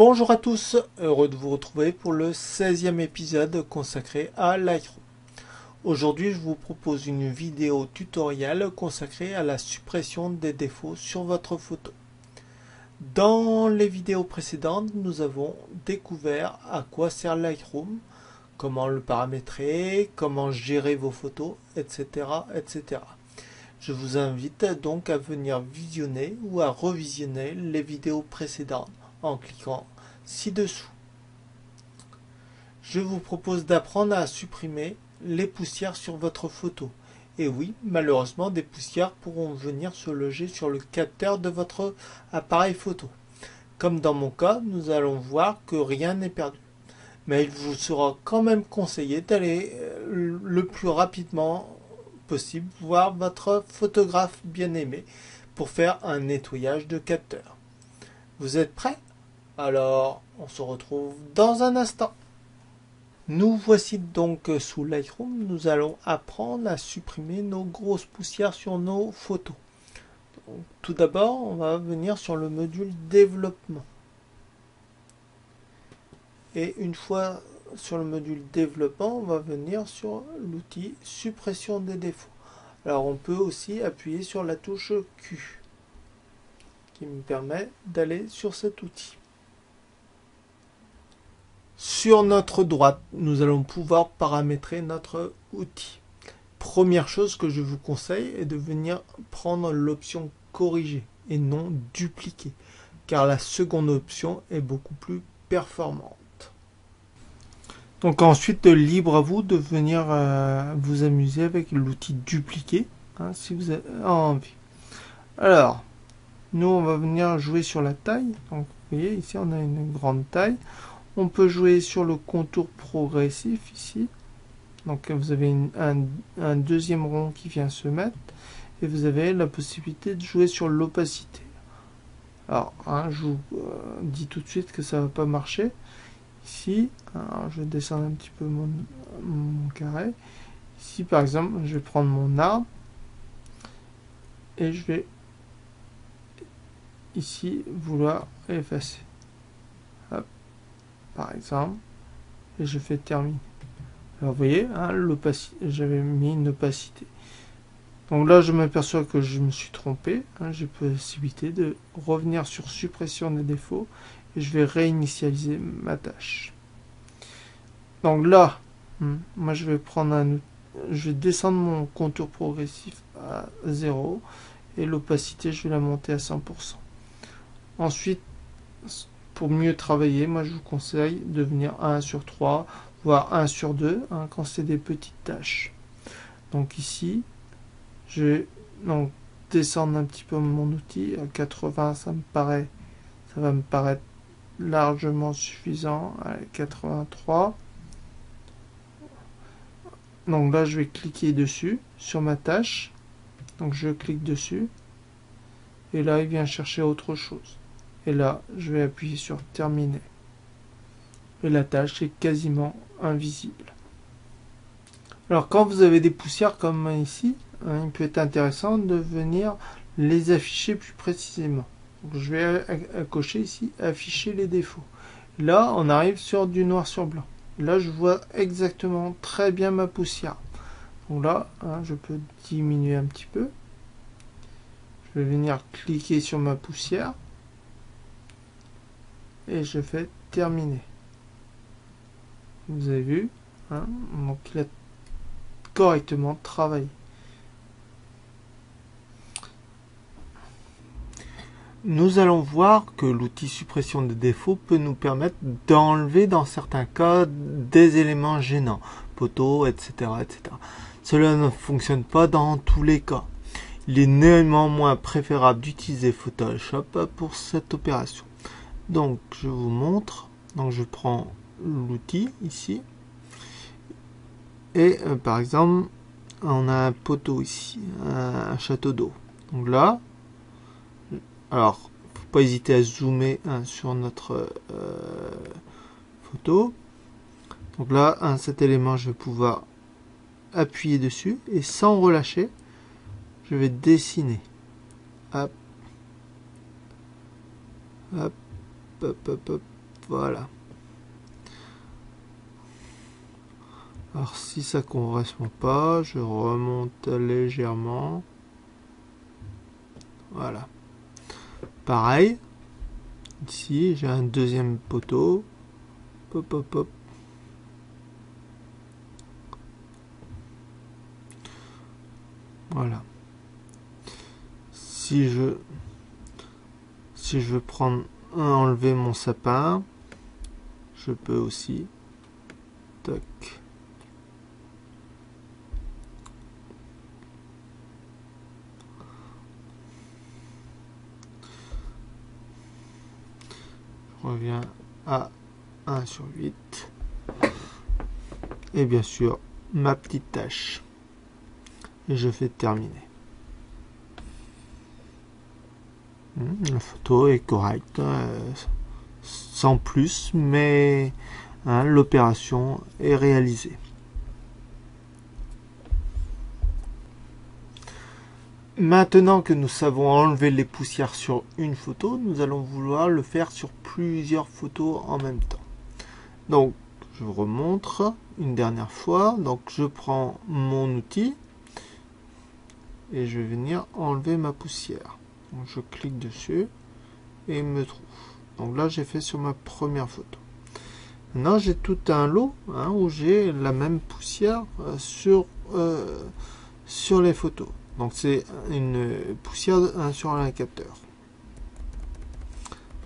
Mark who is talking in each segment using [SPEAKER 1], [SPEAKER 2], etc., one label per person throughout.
[SPEAKER 1] Bonjour à tous, heureux de vous retrouver pour le 16e épisode consacré à Lightroom. Aujourd'hui, je vous propose une vidéo tutoriel consacrée à la suppression des défauts sur votre photo. Dans les vidéos précédentes, nous avons découvert à quoi sert Lightroom, comment le paramétrer, comment gérer vos photos, etc., etc. Je vous invite donc à venir visionner ou à revisionner les vidéos précédentes en cliquant ci-dessous. Je vous propose d'apprendre à supprimer les poussières sur votre photo. Et oui, malheureusement, des poussières pourront venir se loger sur le capteur de votre appareil photo. Comme dans mon cas, nous allons voir que rien n'est perdu. Mais il vous sera quand même conseillé d'aller le plus rapidement possible voir votre photographe bien-aimé pour faire un nettoyage de capteur. Vous êtes prêts? Alors, on se retrouve dans un instant. Nous voici donc sous Lightroom. Nous allons apprendre à supprimer nos grosses poussières sur nos photos. Donc, tout d'abord, on va venir sur le module développement. Et une fois sur le module développement, on va venir sur l'outil suppression des défauts. Alors, on peut aussi appuyer sur la touche Q qui me permet d'aller sur cet outil. Sur notre droite, nous allons pouvoir paramétrer notre outil. Première chose que je vous conseille est de venir prendre l'option corriger et non dupliquer, car la seconde option est beaucoup plus performante. Donc ensuite, libre à vous de venir vous amuser avec l'outil dupliquer, si vous avez envie. Alors, nous on va venir jouer sur la taille. Donc vous voyez ici on a une grande taille. On peut jouer sur le contour progressif ici. Donc vous avez un deuxième rond qui vient se mettre. Et vous avez la possibilité de jouer sur l'opacité. Alors, je vous dis tout de suite que ça ne va pas marcher. Ici, alors, je vais descendre un petit peu mon carré. Ici, par exemple, je vais prendre mon arbre. Et je vais ici vouloir effacer. Hop, par exemple. Et je fais terminer. Alors vous voyez, j'avais mis une opacité. Donc là, je m'aperçois que je me suis trompé. J'ai possibilité de revenir sur suppression des défauts et je vais réinitialiser ma tâche. Donc là, moi je vais je vais descendre mon contour progressif à 0 et l'opacité, je vais la monter à 100%. Ensuite, pour mieux travailler, moi je vous conseille de venir à 1 sur 3, voire 1 sur 2, quand c'est des petites tâches. Donc ici, je vais donc descendre un petit peu mon outil à 80, ça va me paraître largement suffisant. À 83. Donc là, je vais cliquer dessus sur ma tâche. Donc je clique dessus et là, il vient chercher autre chose. Et là, je vais appuyer sur terminer. Et la tâche est quasiment invisible. Alors quand vous avez des poussières comme ici, il peut être intéressant de venir les afficher plus précisément. Donc, je vais cocher ici afficher les défauts. Là on arrive sur du noir sur blanc. Là je vois exactement très bien ma poussière. Donc là je peux diminuer un petit peu. Je vais venir cliquer sur ma poussière et je fais terminer. Vous avez vu, donc il a correctement travaillé. Nous allons voir que l'outil suppression des défauts peut nous permettre d'enlever dans certains cas des éléments gênants, poteaux, etc., etc. Cela ne fonctionne pas dans tous les cas. Il est néanmoins préférable d'utiliser Photoshop pour cette opération. Donc je vous montre. Donc je prends l'outil ici. Et par exemple, on a un poteau ici, un château d'eau. Donc là, alors, faut pas hésiter à zoomer sur notre photo. Donc là, cet élément, je vais pouvoir appuyer dessus et sans relâcher, je vais dessiner. Hop, hop, hop, hop, hop. voilà. Alors si ça correspond pas, je remonte légèrement. Voilà. Pareil. Ici, j'ai un deuxième poteau. Hop, hop, hop. Voilà. Si je veux prendre enlever mon sapin, je peux aussi. Tac. Je reviens à 1/8. Et bien sûr, ma petite tâche. Et je fais terminer. La photo est correcte, sans plus, mais l'opération est réalisée. Maintenant que nous savons enlever les poussières sur une photo, nous allons vouloir le faire sur plusieurs photos en même temps. Donc, je vous remontre une dernière fois. Donc, je prends mon outil et je vais venir enlever ma poussière. Donc, je clique dessus et il me trouve. Donc là, j'ai fait sur ma première photo. Maintenant, j'ai tout un lot où j'ai la même poussière sur les photos. Donc c'est une poussière sur un capteur.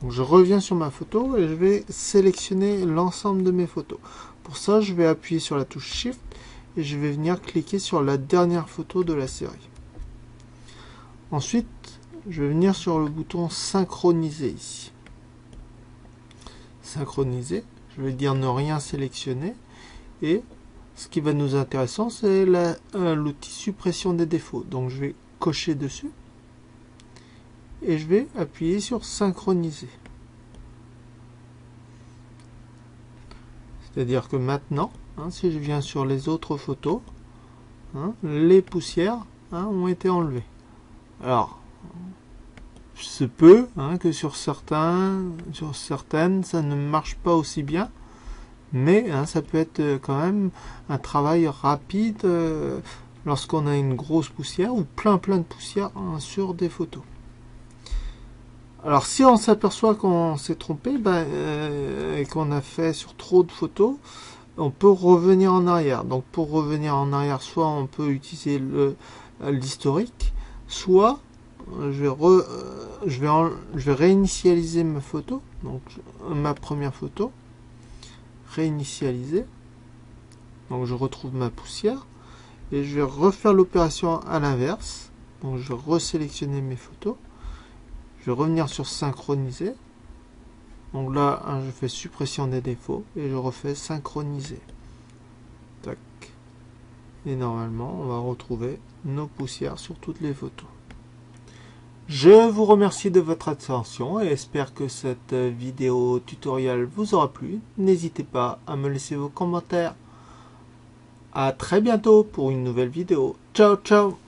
[SPEAKER 1] Donc je reviens sur ma photo et je vais sélectionner l'ensemble de mes photos. Pour ça, je vais appuyer sur la touche Shift et je vais venir cliquer sur la dernière photo de la série. Ensuite, je vais venir sur le bouton synchroniser ici. Synchroniser, je vais dire ne rien sélectionner et ce qui va nous intéresser, c'est l'outil suppression des défauts. Donc je vais cocher dessus et je vais appuyer sur synchroniser. C'est-à-dire que maintenant, si je viens sur les autres photos, les poussières ont été enlevées. Alors, il se peut que sur certaines, ça ne marche pas aussi bien. Mais ça peut être quand même un travail rapide lorsqu'on a une grosse poussière ou plein de poussière sur des photos. Alors si on s'aperçoit qu'on s'est trompé et qu'on a fait sur trop de photos, on peut revenir en arrière. Donc pour revenir en arrière, soit on peut utiliser l'historique, soit je vais réinitialiser ma photo, donc ma première photo. Réinitialiser, donc je retrouve ma poussière et je vais refaire l'opération à l'inverse. Donc je vais resélectionner mes photos, je vais revenir sur synchroniser, donc là je fais suppression des défauts et je refais synchroniser. Tac. Et normalement on va retrouver nos poussières sur toutes les photos. Je vous remercie de votre attention et espère que cette vidéo tutoriel vous aura plu. N'hésitez pas à me laisser vos commentaires. À très bientôt pour une nouvelle vidéo. Ciao, ciao!